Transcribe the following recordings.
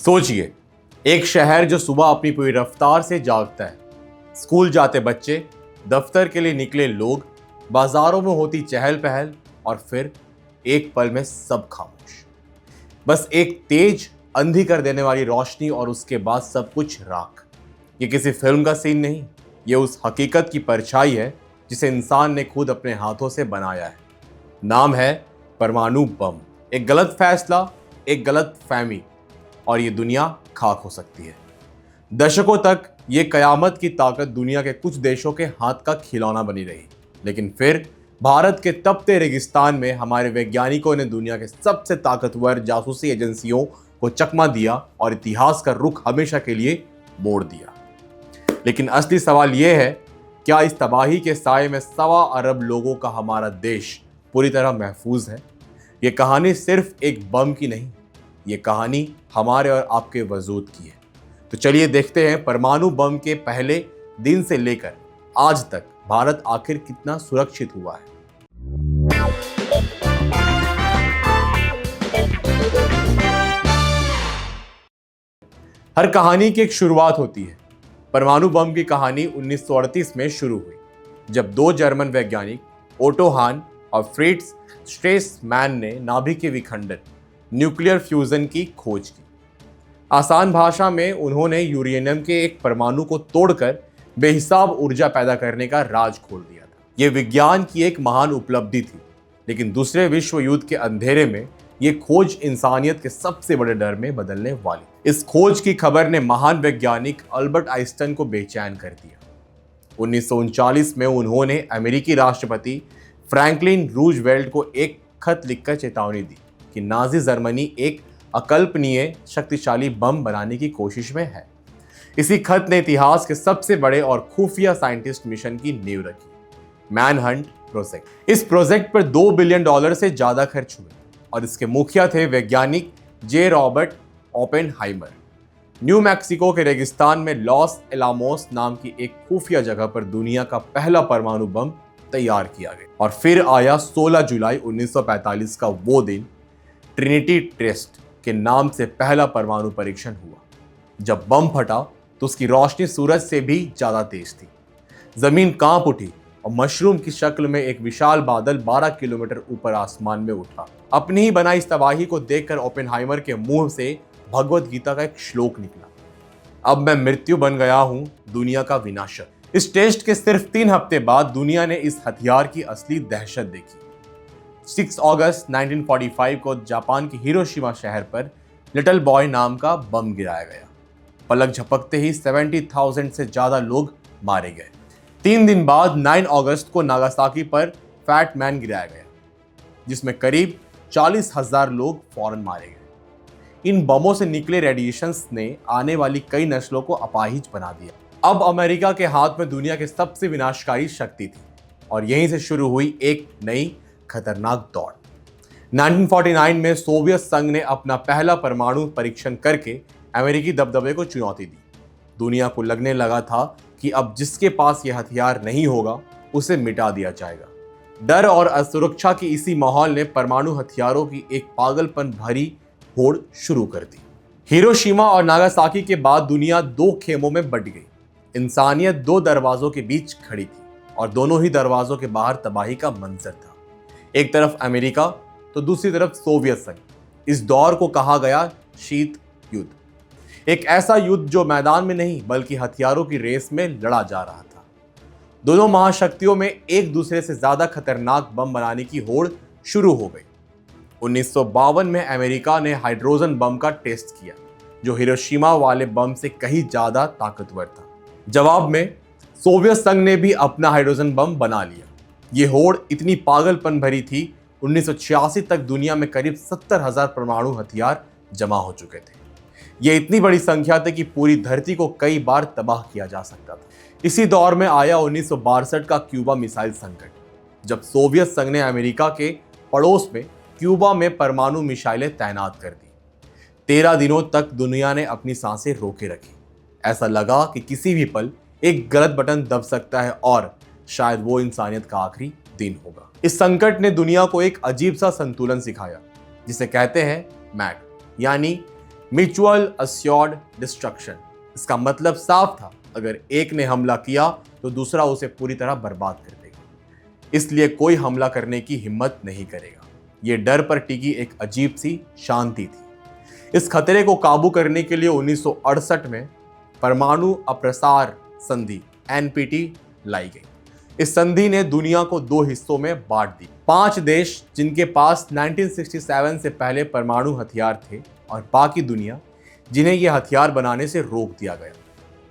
सोचिए, एक शहर जो सुबह अपनी पूरी रफ्तार से जागता है, स्कूल जाते बच्चे, दफ्तर के लिए निकले लोग, बाजारों में होती चहल पहल और फिर एक पल में सब खामोश। बस एक तेज अंधी कर देने वाली रोशनी और उसके बाद सब कुछ राख। ये किसी फिल्म का सीन नहीं, ये उस हकीकत की परछाई है जिसे इंसान ने खुद अपने हाथों से बनाया है। नाम है परमाणु बम। एक गलत फैसला, एक गलत फहमी और ये दुनिया खाक हो सकती है। दशकों तक ये कयामत की ताकत दुनिया के कुछ देशों के हाथ का खिलौना बनी रही, लेकिन फिर भारत के तपते रेगिस्तान में हमारे वैज्ञानिकों ने दुनिया के सबसे ताकतवर जासूसी एजेंसियों को चकमा दिया और इतिहास का रुख हमेशा के लिए मोड़ दिया। लेकिन असली सवाल यह है, क्या इस तबाही के साए में 1.25 अरब लोगों का हमारा देश पूरी तरह महफूज है? ये कहानी सिर्फ एक बम की नहीं, ये कहानी हमारे और आपके वजूद की है। तो चलिए देखते हैं परमाणु बम के पहले दिन से लेकर आज तक भारत आखिर कितना सुरक्षित हुआ है। हर कहानी की एक शुरुआत होती है। परमाणु बम की कहानी 1938 में शुरू हुई, जब 2 जर्मन वैज्ञानिक ओटो हान और फ्रिट्ज स्ट्रेसमैन ने नाभिक के विखंडन न्यूक्लियर फ्यूजन की खोज की। आसान भाषा में उन्होंने यूरेनियम के एक परमाणु को तोड़कर बेहिसाब ऊर्जा पैदा करने का राज खोल दिया था। यह विज्ञान की एक महान उपलब्धि थी, लेकिन दूसरे विश्व युद्ध के अंधेरे में यह खोज इंसानियत के सबसे बड़े डर में बदलने वाली। इस खोज की खबर ने महान वैज्ञानिक अल्बर्ट आइंस्टाइन को बेचैन कर दिया। 1939 में उन्होंने अमेरिकी राष्ट्रपति फ्रैंकलिन रूजवेल्ट को एक खत लिखकर चेतावनी दी कि नाजी जर्मनी एक अकल्पनीय शक्तिशाली बम बनाने की कोशिश में है। इसी खत ने इतिहास के सबसे बड़े और खुफिया साइंटिस्ट मिशन की नींव रखी, मैनहंट प्रोजेक्ट। इस प्रोजेक्ट पर $2 बिलियन से ज्यादा खर्च हुए और इसके मुखिया थे वैज्ञानिक जे रॉबर्ट ओपेनहाइमर। न्यू मैक्सिको के रेगिस्तान में लॉस एलामोस नाम की एक खुफिया जगह पर दुनिया का पहला परमाणु बम तैयार किया गया। और फिर आया 16 जुलाई 1945 का वो दिन, ट्रिनिटी टेस्ट के नाम से पहला परमाणु परीक्षण हुआ। जब बम फटा तो उसकी रोशनी सूरज से भी ज्यादा तेज थी। जमीन कांप उठी और मशरूम की शक्ल में एक विशाल बादल 12 किलोमीटर ऊपर आसमान में उठा। अपनी ही बनाई इस तबाही को देखकर ओपेनहाइमर के मुंह से भगवत गीता का एक श्लोक निकला, अब मैं मृत्यु बन गया हूं, दुनिया का विनाशक। इस टेस्ट के सिर्फ 3 हफ्ते बाद दुनिया ने इस हथियार की असली दहशत देखी। 6 अगस्त 1945 को जापान के हिरोशिमा शहर पर लिटिल बॉय नाम का बम गिराया गया। पलक झपकते ही 70,000 से ज्यादा लोग मारे गए। 3 दिन बाद 9 अगस्त को नागासाकी पर फैट मैन गिराया गया, जिसमें करीब 40,000 लोग फौरन मारे गए। इन बमों से निकले रेडिएशंस ने आने वाली कई नस्लों को अपाहिज बना दिया। अब अमेरिका के हाथ में दुनिया की सबसे विनाशकारी शक्ति थी और यहीं से शुरू हुई एक नई खतरनाक दौड़। 1949 में सोवियत संघ ने अपना पहला परमाणु परीक्षण करके अमेरिकी दबदबे को चुनौती दी। दुनिया को लगने लगा था कि अब जिसके पास यह हथियार नहीं होगा उसे मिटा दिया जाएगा। डर और असुरक्षा की इसी माहौल ने परमाणु हथियारों की एक पागलपन भरी होड़ शुरू कर दी। हिरोशिमा और नागासाकी के बाद दुनिया 2 खेमों में बंट गई। इंसानियत 2 दरवाजों के बीच खड़ी थी और दोनों ही दरवाजों के बाहर तबाही का मंजर था। एक तरफ अमेरिका तो दूसरी तरफ सोवियत संघ। इस दौर को कहा गया शीत युद्ध, एक ऐसा युद्ध जो मैदान में नहीं बल्कि हथियारों की रेस में लड़ा जा रहा था। दोनों महाशक्तियों में एक दूसरे से ज्यादा खतरनाक बम बनाने की होड़ शुरू हो गई। 1952 में अमेरिका ने हाइड्रोजन बम का टेस्ट किया, जो हिरोशिमा वाले बम से कहीं ज्यादा ताकतवर था। जवाब में सोवियत संघ ने भी अपना हाइड्रोजन बम बना लिया। ये होड़ इतनी पागलपन भरी थी, 1986 तक दुनिया में करीब 70,000 परमाणु हथियार जमा हो चुके थे। ये इतनी बड़ी संख्या थी कि पूरी धरती को कई बार तबाह किया जा सकता था। इसी दौर में आया 1962 का क्यूबा मिसाइल संकट, जब सोवियत संघ ने अमेरिका के पड़ोस में क्यूबा में परमाणु मिसाइलें तैनात कर दी। 13 दिनों तक दुनिया ने अपनी सांसें रोके रखी। ऐसा लगा कि किसी भी पल एक गलत बटन दब सकता है और शायद वो इंसानियत का आखिरी दिन होगा। इस संकट ने दुनिया को एक अजीब सा संतुलन सिखाया, जिसे कहते हैं मैड, यानी म्यूचुअल अस्योर्ड डिस्ट्रक्शन। इसका मतलब साफ था, अगर एक ने हमला किया तो दूसरा उसे पूरी तरह बर्बाद कर देगा, इसलिए कोई हमला करने की हिम्मत नहीं करेगा। यह डर पर टिकी एक अजीब सी शांति थी। इस खतरे को काबू करने के लिए 1968 में परमाणु अप्रसार संधि एनपीटी लाई गई। इस संधि ने दुनिया को दो हिस्सों में बांट दी। 5 देश जिनके पास 1967 से पहले परमाणु हथियार थे और बाकी दुनिया जिन्हें यह हथियार बनाने से रोक दिया गया।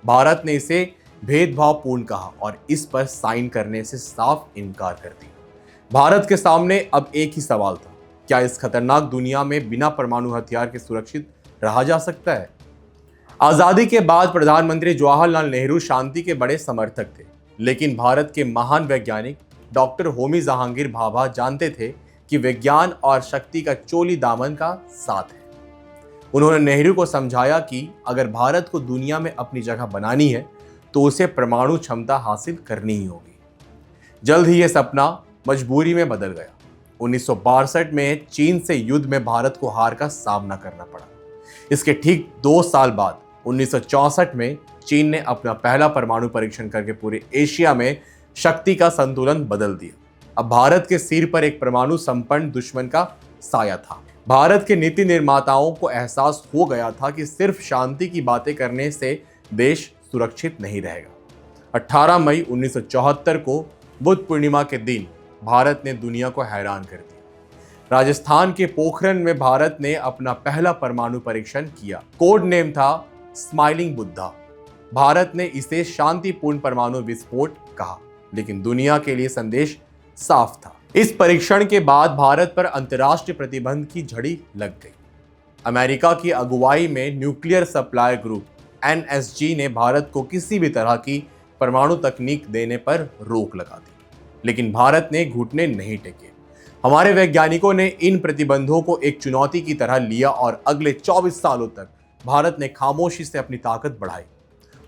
भारत ने इसे भेदभावपूर्ण कहा और इस पर साइन करने से साफ इनकार कर दिया। भारत के सामने अब एक ही सवाल था, क्या इस खतरनाक दुनिया में बिना परमाणु हथियार के सुरक्षित रहा जा सकता है? आजादी के बाद प्रधानमंत्री जवाहरलाल नेहरू शांति के बड़े समर्थक थे, लेकिन भारत के महान वैज्ञानिक डॉक्टर होमी जहांगीर भाभा जानते थे कि विज्ञान और शक्ति का चोली दामन का साथ है। उन्होंने नेहरू को समझाया कि अगर भारत को दुनिया में अपनी जगह बनानी है तो उसे परमाणु क्षमता हासिल करनी ही होगी। जल्द ही यह सपना मजबूरी में बदल गया। 1962 में चीन से युद्ध में भारत को हार का सामना करना पड़ा। इसके ठीक 2 साल बाद 1964 में चीन ने अपना पहला परमाणु परीक्षण करके पूरे एशिया में शक्ति का संतुलन बदल दिया। अब भारत के सिर पर एक परमाणु संपन्न दुश्मन का साया था। भारत के नीति निर्माताओं को एहसास हो गया था कि सिर्फ शांति की बातें करने से देश सुरक्षित नहीं रहेगा। 18 मई 1974 को बुद्ध पूर्णिमा के दिन भारत ने दुनिया को हैरान कर दिया। राजस्थान के पोखरण में भारत ने अपना पहला परमाणु परीक्षण किया। कोड नेम था स्माइलिंग बुद्धा। भारत ने इसे शांतिपूर्ण परमाणु विस्फोट कहा, लेकिन दुनिया के लिए संदेश साफ था। इस परीक्षण के बाद भारत पर अंतर्राष्ट्रीय प्रतिबंध की झड़ी लग गई। अमेरिका की अगुवाई में न्यूक्लियर सप्लाई ग्रुप एनएसजी ने भारत को किसी भी तरह की परमाणु तकनीक देने पर रोक लगा दी, लेकिन भारत ने घुटने नहीं टेके। हमारे वैज्ञानिकों ने इन प्रतिबंधों को एक चुनौती की तरह लिया और अगले 24 सालों तक भारत ने खामोशी से अपनी ताकत बढ़ाई।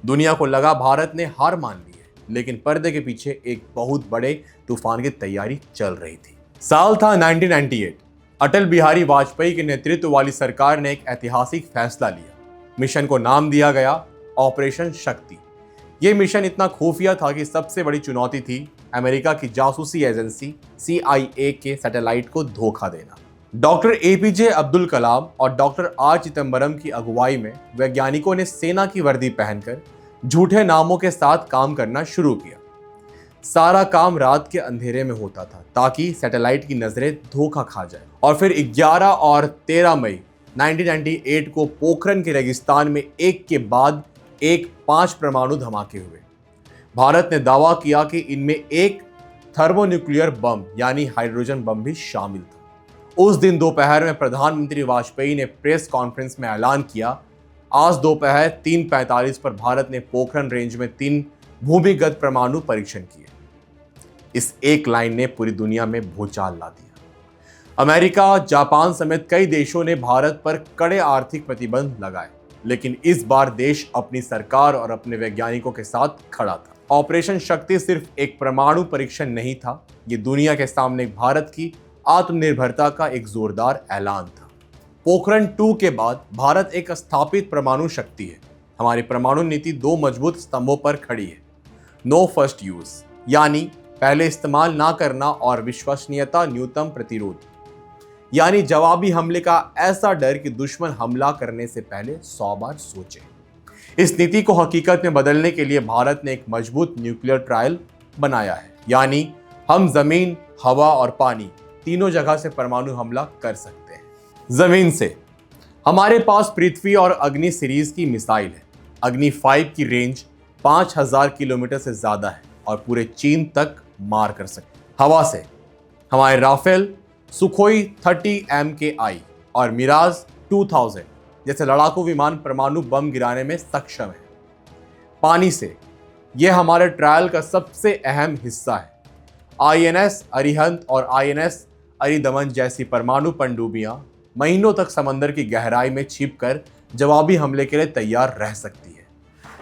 दुनिया को लगा भारत ने हार मान ली है, लेकिन पर्दे के पीछे एक बहुत बड़े तूफान की तैयारी चल रही थी। साल था 1998। अटल बिहारी वाजपेयी के नेतृत्व वाली सरकार ने एक ऐतिहासिक फैसला लिया। मिशन को नाम दिया गया ऑपरेशन शक्ति। यह मिशन इतना खुफिया था कि सबसे बड़ी चुनौती थी अमेरिका की जासूसी एजेंसी CIA के सैटेलाइट को धोखा देना। डॉक्टर APJ अब्दुल कलाम और डॉक्टर R चिदम्बरम की अगुवाई में वैज्ञानिकों ने सेना की वर्दी पहनकर झूठे नामों के साथ काम करना शुरू किया। सारा काम रात के अंधेरे में होता था ताकि सैटेलाइट की नजरें धोखा खा जाए। और फिर 11 और 13 मई 1998 को पोखरण के रेगिस्तान में एक के बाद एक 5 परमाणु धमाके हुए। भारत ने दावा किया कि इनमें एक थर्मोन्यूक्लियर बम यानी हाइड्रोजन बम भी शामिल था। उस दिन दोपहर में प्रधानमंत्री वाजपेयी ने प्रेस कॉन्फ्रेंस में ऐलान किया, आज दोपहर 3:45 पर भारत ने पोखरण रेंज में 3 भूमिगत परमाणु परीक्षण किए। इस एक लाइन ने पूरी दुनिया में भूचाल ला दिया। अमेरिका, जापान समेत कई देशों ने भारत पर कड़े आर्थिक प्रतिबंध लगाए, लेकिन इस बार देश अपनी सरकार और अपने वैज्ञानिकों के साथ खड़ा था। ऑपरेशन शक्ति सिर्फ एक परमाणु परीक्षण नहीं था, ये दुनिया के सामने भारत की आत्मनिर्भरता का एक जोरदार ऐलान था। पोखरण 2 के बाद भारत एक स्थापित परमाणु शक्ति है। हमारी परमाणु नीति 2 मजबूत स्तंभों पर खड़ी है। नो फर्स्ट यूज यानी पहले इस्तेमाल ना करना, और विश्वसनीयता न्यूनतम प्रतिरोध यानी जवाबी हमले का ऐसा डर कि दुश्मन हमला करने से पहले 100 बार सोचे। इस नीति को हकीकत में बदलने के लिए भारत ने एक मजबूत न्यूक्लियर ट्रायल बनाया है, यानी हम जमीन, हवा और पानी तीनों जगह से परमाणु हमला कर सकते हैं। जमीन से हमारे पास पृथ्वी और अग्नि सीरीज की मिसाइल है। अग्नि 5 की रेंज 5000 किलोमीटर से ज्यादा है और पूरे चीन तक मार कर सकते। हवा से हमारे राफेल, सुखोई 30 MKI और मिराज 2000 जैसे लड़ाकू विमान परमाणु बम गिराने में सक्षम है। पानी से यह हमारे ट्रायल का सबसे अहम हिस्सा है। INS अरिहंत और INS अरिदमन जैसी परमाणु पनडुब्बियां महीनों तक समंदर की गहराई में छिपकर जवाबी हमले के लिए तैयार रह सकती है।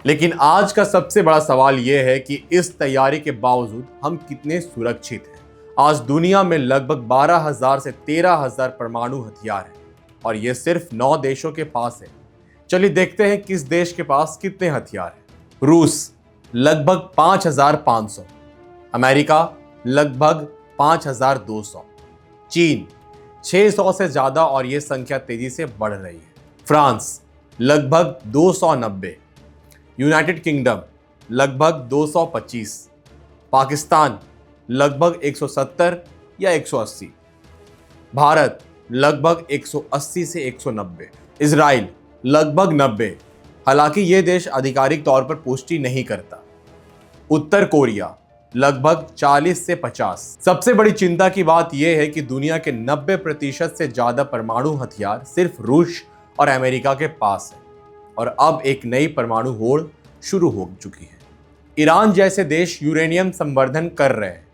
लेकिन आज का सबसे बड़ा सवाल यह है कि इस तैयारी के बावजूद हम कितने सुरक्षित हैं। आज दुनिया में लगभग 12,000 से 13,000 परमाणु हथियार हैं और ये सिर्फ 9 देशों के पास है। चलिए देखते हैं किस देश के पास कितने हथियार हैं। रूस लगभग 5,500, अमेरिका लगभग 5,200, चीन 600 से ज्यादा और यह संख्या तेजी से बढ़ रही है। फ्रांस लगभग 290, यूनाइटेड किंगडम लगभग 225, पाकिस्तान लगभग 170 या 180, भारत लगभग 180 से 190, इजराइल लगभग 90, हालांकि यह देश आधिकारिक तौर पर पुष्टि नहीं करता। उत्तर कोरिया लगभग 40 से 50। सबसे बड़ी चिंता की बात यह है कि दुनिया के 90% से ज्यादा परमाणु हथियार सिर्फ रूस और अमेरिका के पास है और अब एक नई परमाणु होड़ शुरू हो चुकी है। ईरान जैसे देश यूरेनियम संवर्धन कर रहे हैं,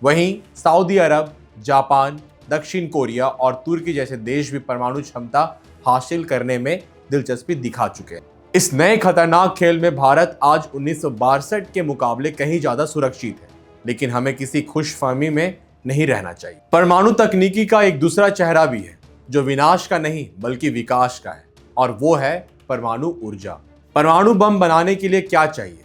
वहीं सऊदी अरब, जापान, दक्षिण कोरिया और तुर्की जैसे देश भी परमाणु क्षमता हासिल करने में दिलचस्पी दिखा चुके हैं। इस नए खतरनाक खेल में भारत आज 1962 के मुकाबले कहीं ज्यादा सुरक्षित है, लेकिन हमें किसी खुशफहमी में नहीं रहना चाहिए। परमाणु तकनीकी का एक दूसरा चेहरा भी है जो विनाश का नहीं बल्कि विकास का है, और वो है परमाणु ऊर्जा। परमाणु बम बनाने के लिए क्या चाहिए?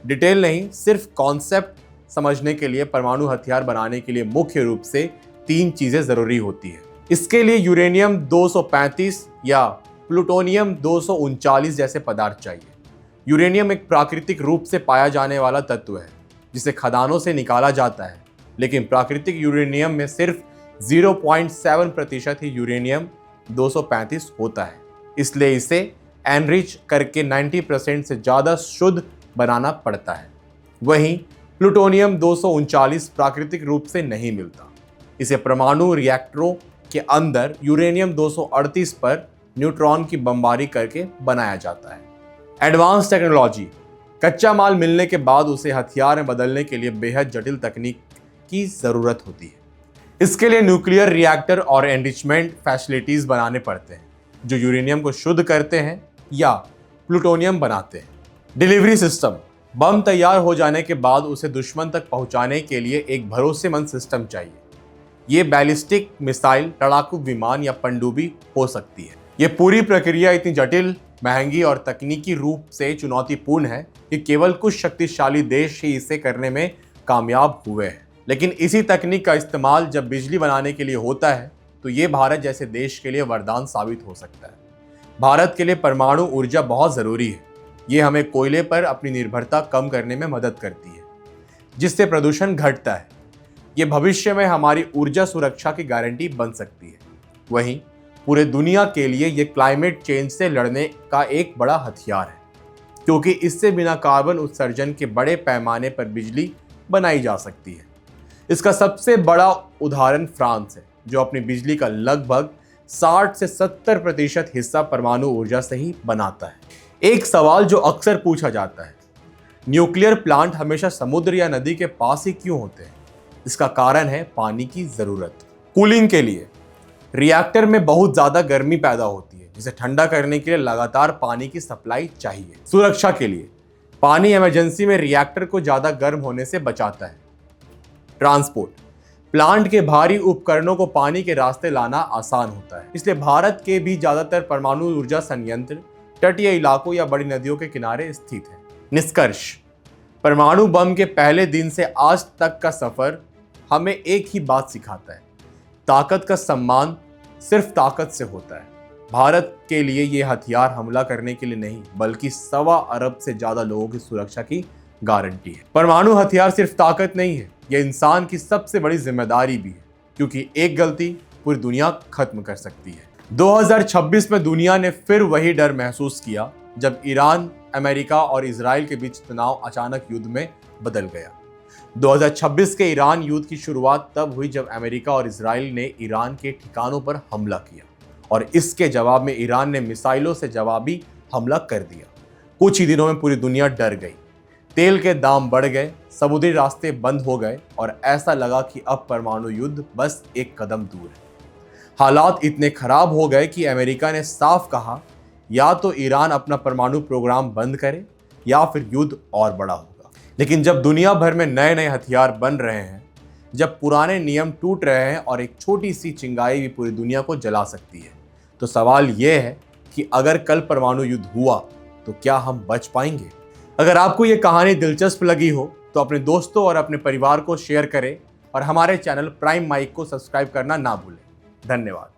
डिटेल नहीं, सिर्फ कॉन्सेप्ट समझने के लिए परमाणु हथियार बनाने के लिए मुख्य रूप से 3 चीजें जरूरी होती है। इसके लिए यूरेनियम 235 या प्लूटोनियम 239 जैसे पदार्थ चाहिए। यूरेनियम एक प्राकृतिक रूप से पाया जाने वाला तत्व है जिसे खदानों से निकाला जाता है, लेकिन प्राकृतिक यूरेनियम में सिर्फ 0.7% ही यूरेनियम 235 होता है, इसलिए इसे एनरिच करके 90% से ज़्यादा शुद्ध बनाना पड़ता है। वहीं प्लूटोनियम 239 प्राकृतिक रूप से नहीं मिलता। इसे परमाणु रिएक्टरों के अंदर यूरेनियम 238 पर न्यूट्रॉन की बमबारी करके बनाया जाता है। एडवांस टेक्नोलॉजी, कच्चा माल मिलने के बाद उसे हथियार में बदलने के लिए बेहद जटिल तकनीक की ज़रूरत होती है। इसके लिए न्यूक्लियर रिएक्टर और एनरिचमेंट फैसिलिटीज़ बनाने पड़ते हैं जो यूरेनियम को शुद्ध करते हैं या प्लूटोनियम बनाते हैं। डिलीवरी सिस्टम, बम तैयार हो जाने के बाद उसे दुश्मन तक पहुंचाने के लिए एक भरोसेमंद सिस्टम चाहिए। ये बैलिस्टिक मिसाइल, लड़ाकू विमान या पनडुब्बी हो सकती है। ये पूरी प्रक्रिया इतनी जटिल, महंगी और तकनीकी रूप से चुनौतीपूर्ण है कि केवल कुछ शक्तिशाली देश ही इसे करने में कामयाब हुए हैं। लेकिन इसी तकनीक का इस्तेमाल जब बिजली बनाने के लिए होता है तो ये भारत जैसे देश के लिए वरदान साबित हो सकता है। भारत के लिए परमाणु ऊर्जा बहुत ज़रूरी है। ये हमें कोयले पर अपनी निर्भरता कम करने में मदद करती है, जिससे प्रदूषण घटता है। ये भविष्य में हमारी ऊर्जा सुरक्षा की गारंटी बन सकती है। वहीं पूरे दुनिया के लिए ये क्लाइमेट चेंज से लड़ने का एक बड़ा हथियार है, क्योंकि इससे बिना कार्बन उत्सर्जन के बड़े पैमाने पर बिजली बनाई जा सकती है। इसका सबसे बड़ा उदाहरण फ्रांस है, जो अपनी बिजली का लगभग 60 से 70% हिस्सा परमाणु ऊर्जा से ही बनाता है। एक सवाल जो अक्सर पूछा जाता है, न्यूक्लियर प्लांट हमेशा समुद्र या नदी के पास ही क्यों होते हैं? इसका कारण है पानी की ज़रूरत। कूलिंग के लिए रिएक्टर में बहुत ज़्यादा गर्मी पैदा होती है, जिसे ठंडा करने के लिए लगातार पानी की सप्लाई चाहिए। सुरक्षा के लिए पानी इमरजेंसी में रिएक्टर को ज़्यादा गर्म होने से बचाता है। ट्रांसपोर्ट, प्लांट के भारी उपकरणों को पानी के रास्ते लाना आसान होता है, इसलिए भारत के भी ज़्यादातर परमाणु ऊर्जा संयंत्र तटीय इलाकों या बड़ी नदियों के किनारे स्थित है। निष्कर्ष, परमाणु बम के पहले दिन से आज तक का सफर हमें एक ही बात सिखाता है, ताकत का सम्मान सिर्फ ताकत से होता है। भारत के लिए ये हथियार हमला करने के लिए नहीं, बल्कि 1.25 अरब से ज्यादा लोगों की सुरक्षा की गारंटी है। परमाणु हथियार सिर्फ ताकत नहीं है, यह इंसान की सबसे बड़ी जिम्मेदारी भी है, क्योंकि एक गलती पूरी दुनिया खत्म कर सकती है। 2026 में दुनिया ने फिर वही डर महसूस किया जब ईरान, अमेरिका और इजराइल के बीच तनाव अचानक युद्ध में बदल गया। 2026 के ईरान युद्ध की शुरुआत तब हुई जब अमेरिका और इजराइल ने ईरान के ठिकानों पर हमला किया और इसके जवाब में ईरान ने मिसाइलों से जवाबी हमला कर दिया। कुछ ही दिनों में पूरी दुनिया डर गई। तेल के दाम बढ़ गए, समुद्री रास्ते बंद हो गए और ऐसा लगा कि अब परमाणु युद्ध बस एक कदम दूर है। हालात इतने खराब हो गए कि अमेरिका ने साफ कहा, या तो ईरान अपना परमाणु प्रोग्राम बंद करे या फिर युद्ध और बड़ा होगा। लेकिन जब दुनिया भर में नए नए हथियार बन रहे हैं, जब पुराने नियम टूट रहे हैं और एक छोटी सी चिंगारी भी पूरी दुनिया को जला सकती है, तो सवाल यह है कि अगर कल परमाणु युद्ध हुआ तो क्या हम बच पाएंगे। अगर आपको ये कहानी दिलचस्प लगी हो तो अपने दोस्तों और अपने परिवार को शेयर करें और हमारे चैनल प्राइम माइक को सब्सक्राइब करना ना भूलें। धन्यवाद।